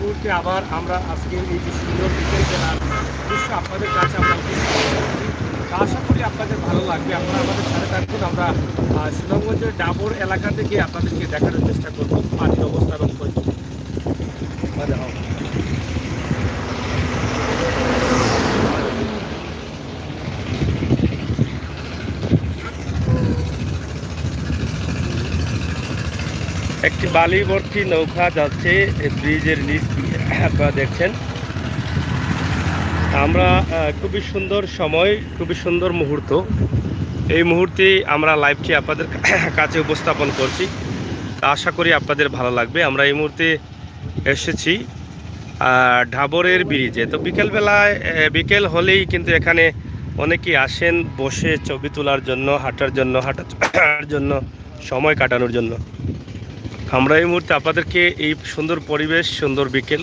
মুহূর্তে আবার আমরা আজকে এই যে সুন্দর বিকেল বেলার দৃশ্য আপনাদের কাছে আমরা আশা করি আপনাদের ভালো লাগবে। আপনারা আমাদের সাথে থাকুন। আমরা সুনামগঞ্জের ডাবর এলাকা থেকে আপনাদেরকে দেখানোর চেষ্টা করব পানির অবস্থা এবং পরিস্থিতি। একটি বালি ভর্তি নৌকা যাচ্ছে ব্রিজের নিচ দিয়ে, আপনারা দেখছেন। আমরা খুবই সুন্দর সময়, খুবই সুন্দর মুহূর্ত। এই মুহূর্তে আমরা লাইভটি আপনাদের কাছে উপস্থাপন করছি। আশা করি আপনাদের ভালো লাগবে। আমরা এই মুহূর্তে এসেছি ডাবরের ব্রিজে। তো বিকেল হলেই কিন্তু এখানে অনেকেই আসেন বসে ছবি তোলার জন্য, হাঁটার জন্য, সময় কাটানোর জন্য। আমরা এই মুহূর্তে আপনাদেরকে এই সুন্দর পরিবেশ, সুন্দর বিকেল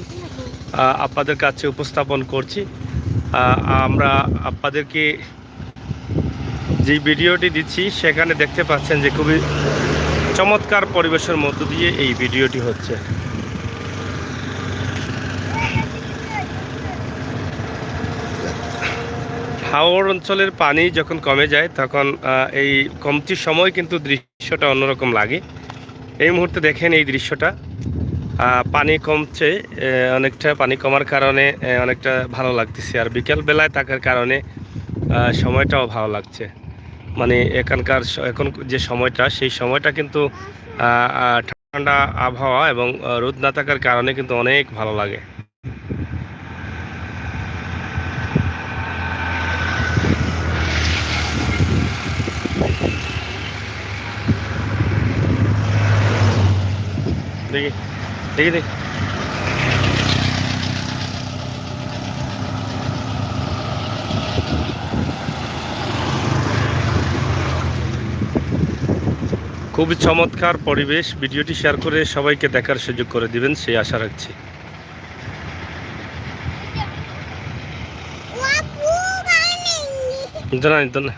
আপনাদের কাছে উপস্থাপন করছি। আমরা আপনাদেরকে যে ভিডিওটি দিচ্ছি সেখানে দেখতে পাচ্ছেন যে খুবই চমৎকার পরিবেশের মধ্য দিয়ে এই ভিডিওটি হচ্ছে। হাওর অঞ্চলের পানি যখন কমে যায় তখন এই কমতির সময় কিন্তু দৃশ্যটা অন্যরকম লাগে। এই মুহূর্তে দেখেন এই দৃশ্যটা, পানি কমছে, অনেকটা পানি কমার কারণে অনেকটা ভালো লাগতেছে। আর বিকেল বেলায় থাকার কারণে সময়টাও ভালো লাগছে। মানে এখন যে সময়টা, সেই সময়টা কিন্তু ঠান্ডা আবহাওয়া এবং রোদ না থাকার কারণে কিন্তু অনেক ভালো লাগে। দেখি দেখি দেখি খুবই চমৎকার পরিবেশ। ভিডিওটি শেয়ার করে সবাইকে দেখার সুযোগ করে দিবেন সেই আশা রাখছি। না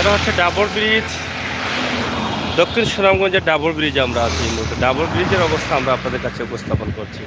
এটা হচ্ছে ডাবর ব্রিজ, দক্ষিণ সুনামগঞ্জের ডাবর ব্রিজে আমরা আছি। এই মুহূর্তে ডাবর ব্রিজের অবস্থা আমরা আপনাদের কাছে উপস্থাপন করছি।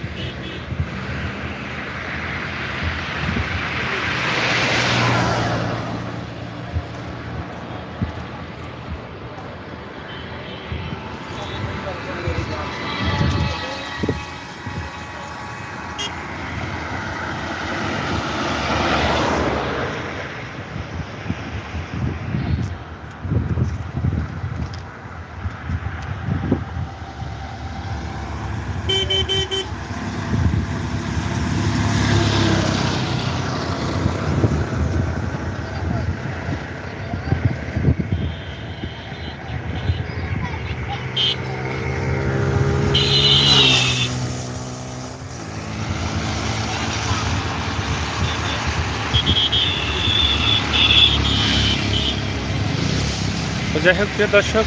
যাই হোক প্রিয় দর্শক,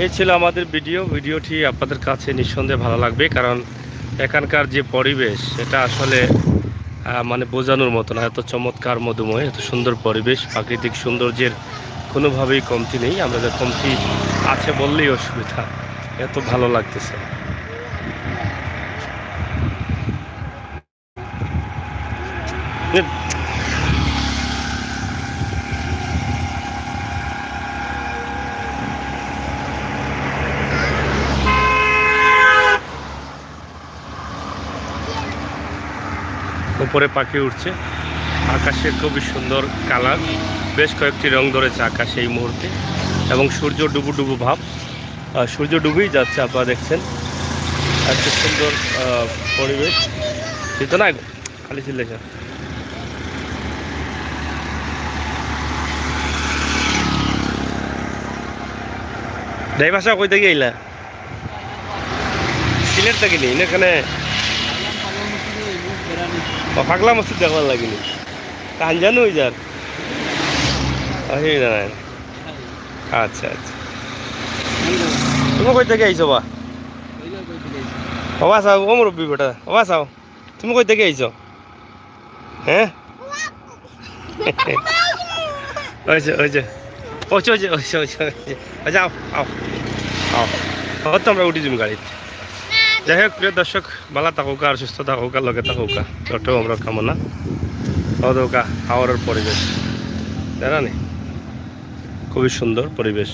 এই ছিল আমাদের ভিডিওটি আপনাদের কাছে নিঃসন্দেহে ভালো লাগবে। কারণ এখানকার যে পরিবেশ, সেটা আসলে মানে বোঝানোর মতো না। এত চমৎকার, মধুময়, এত সুন্দর পরিবেশ, প্রাকৃতিক সৌন্দর্যের কোনোভাবেই কমতি নেই। আমরা যে কমতি আছে বললেই অসুবিধা, এত ভালো লাগতেছে। উপরে পাখি উঠছে, আকাশের খুবই সুন্দর কালার, বেশ কয়েকটি রং ধরেছে আকাশে এই মুহূর্তে, এবং সূর্য ডুবু ভাব, সূর্য ডুবেই যাচ্ছে। আপনারা দেখছেন এত সুন্দর পরিবেশ। কিন্তু না খালি ছিল এই ভাষা কই থেকে আইলা? সিলেট থেকে নেই এখানে পাগলা মসজিদ দেখবার লাগেনি, কান জানো ওই যার আচ্ছা আচ্ছা। তুমি কই থেকে আইছো বা? ওবা চাও ও মুরব্বী বেটা ওবা চাও তুমি কই থেকে আইছো হ্যাঁ ওইছে ওইছে ওইছে ওইছে ওইছে ওইছে যাও আও আও হয়তো আমরা উঠি যাম গাড়িতে যাই হোক প্রিয় দর্শক ভালো থাকুক আর সুস্থ থাকুক আর লগে থাকুক ওটাও আমরা কামনা অদৌকা হাওড়ের পরিবেশ জানা নেই খুবই সুন্দর পরিবেশ